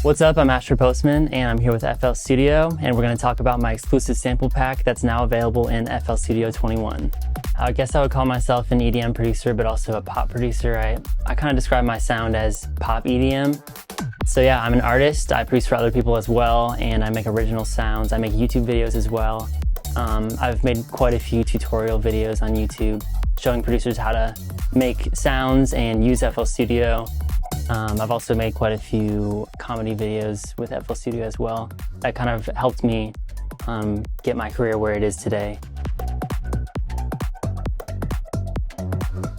What's up, I'm Postman, and I'm here with FL Studio, and we're going to talk about my exclusive sample pack that's now available in FL Studio 21. I guess I would call myself an EDM producer, but also a pop producer. I kind of describe my sound as pop EDM. So yeah, I'm an artist, I produce for other people as well, and I make original sounds. I make YouTube videos as well. I've made quite a few tutorial videos on YouTube showing producers how to make sounds and use FL Studio. I've also made quite a few comedy videos with FL Studio as well. That kind of helped me get my career where it is today.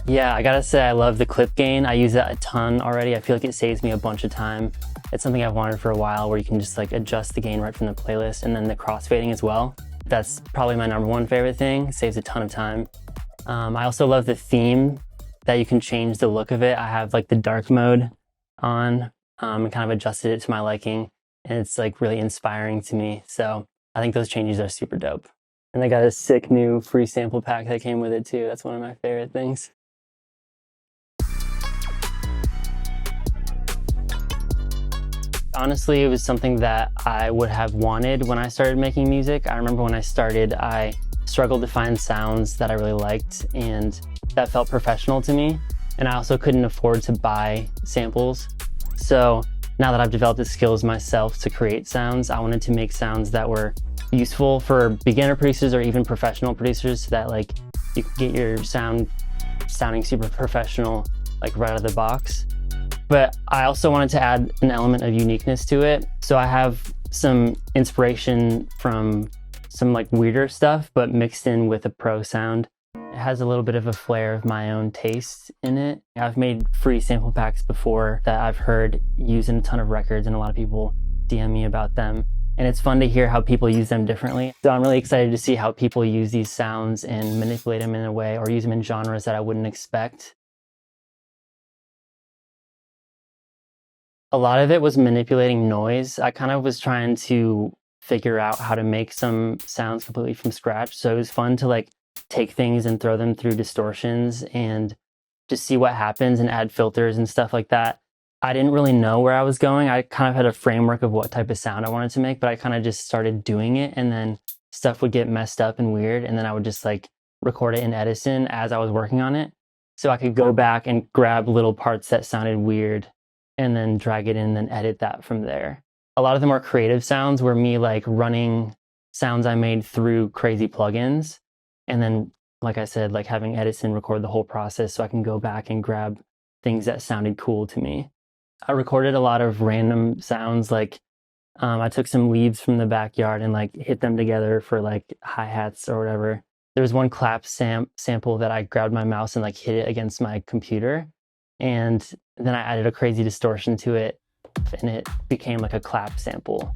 Yeah, I gotta say I love the clip gain. I use that a ton already. I feel like it saves me a bunch of time. It's something I've wanted for a while, where you can just like adjust the gain right from the playlist, and then the crossfading as well. That's probably my #1 favorite thing. It saves a ton of time. I also love the theme, that you can change the look of it. I have like the dark mode on and kind of adjusted it to my liking, and it's like really inspiring to me. So I think those changes are super dope. And they got a sick new free sample pack that came with it too. That's one of my favorite things. Honestly, it was something that I would have wanted when I started making music. I remember when I started, I struggled to find sounds that I really liked and that felt professional to me. And I also couldn't afford to buy samples. So now that I've developed the skills myself to create sounds, I wanted to make sounds that were useful for beginner producers or even professional producers, so that like you could get your sound sounding super professional, like right out of the box. But I also wanted to add an element of uniqueness to it. So I have some inspiration from some like weirder stuff, but mixed in with a pro sound. It has a little bit of a flair of my own taste in it. I've made free sample packs before that I've heard used in a ton of records, and a lot of people DM me about them. And it's fun to hear how people use them differently. So I'm really excited to see how people use these sounds and manipulate them in a way, or use them in genres that I wouldn't expect. A lot of it was manipulating noise. I kind of was trying to figure out how to make some sounds completely from scratch. So it was fun to like take things and throw them through distortions and just see what happens and add filters and stuff like that. I didn't really know where I was going. I kind of had a framework of what type of sound I wanted to make, but I kind of just started doing it, and then stuff would get messed up and weird, and then I would just like record it in Edison as I was working on it. So I could go back and grab little parts that sounded weird and then drag it in and then edit that from there. A lot of the more creative sounds were me like running sounds I made through crazy plugins. And then, like I said, like having Edison record the whole process so I can go back and grab things that sounded cool to me. I recorded a lot of random sounds, like I took some leaves from the backyard and like hit them together for like hi-hats or whatever. There was one clap sample that I grabbed my mouse and like hit it against my computer. And then I added a crazy distortion to it, and it became like a clap sample.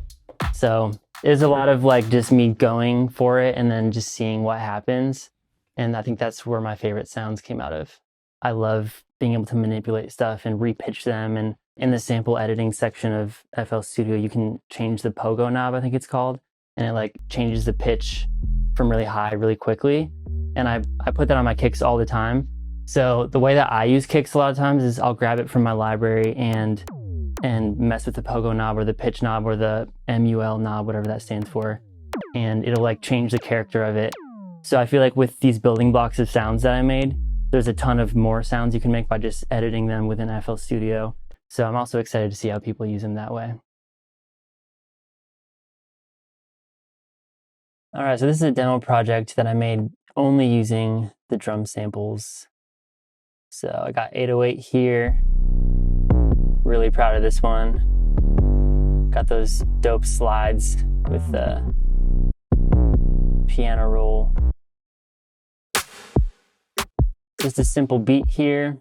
So there's a lot of like just me going for it and then just seeing what happens. And I think that's where my favorite sounds came out of. I love being able to manipulate stuff and repitch them. And in the sample editing section of FL Studio, you can change the pogo knob, I think it's called. And it like changes the pitch from really high really quickly. And I put that on my kicks all the time. So the way that I use kicks a lot of times is I'll grab it from my library and mess with the pogo knob or the pitch knob or the MUL knob, whatever that stands for, and it'll like change the character of it. So I feel like with these building blocks of sounds that I made, there's a ton of more sounds you can make by just editing them within FL Studio. So I'm also excited to see how people use them that way. All right, so this is a demo project that I made only using the drum samples. So I got 808 here. Really proud of this one. Got those dope slides with the piano roll. Just a simple beat here.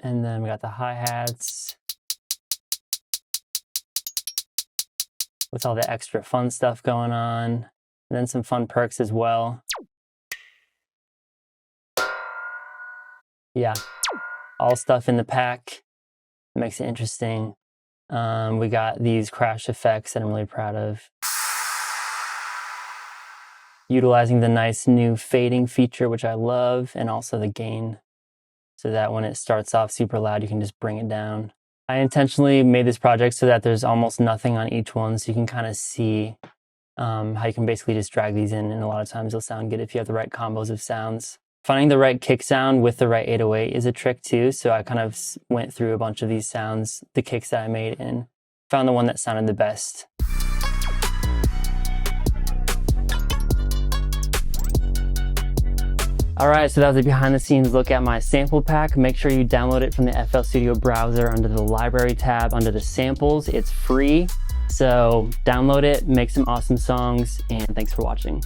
And then we got the hi-hats with all the extra fun stuff going on. And then some fun perks as well. Yeah, all stuff in the pack. It makes it interesting. We got these crash effects that I'm really proud of. Utilizing the nice new fading feature, which I love, and also the gain. so that when it starts off super loud, you can just bring it down. I intentionally made this project so that there's almost nothing on each one, so you can kind of see how you can basically just drag these in, and a lot of times they'll sound good if you have the right combos of sounds. Finding the right kick sound with the right 808 is a trick too, so I kind of went through a bunch of these sounds, the kicks that I made, and found the one that sounded the best. All right, so that was a behind the scenes look at my sample pack. Make sure you download it from the FL Studio browser under the library tab, under the samples. It's free, so download it, make some awesome songs, and thanks for watching.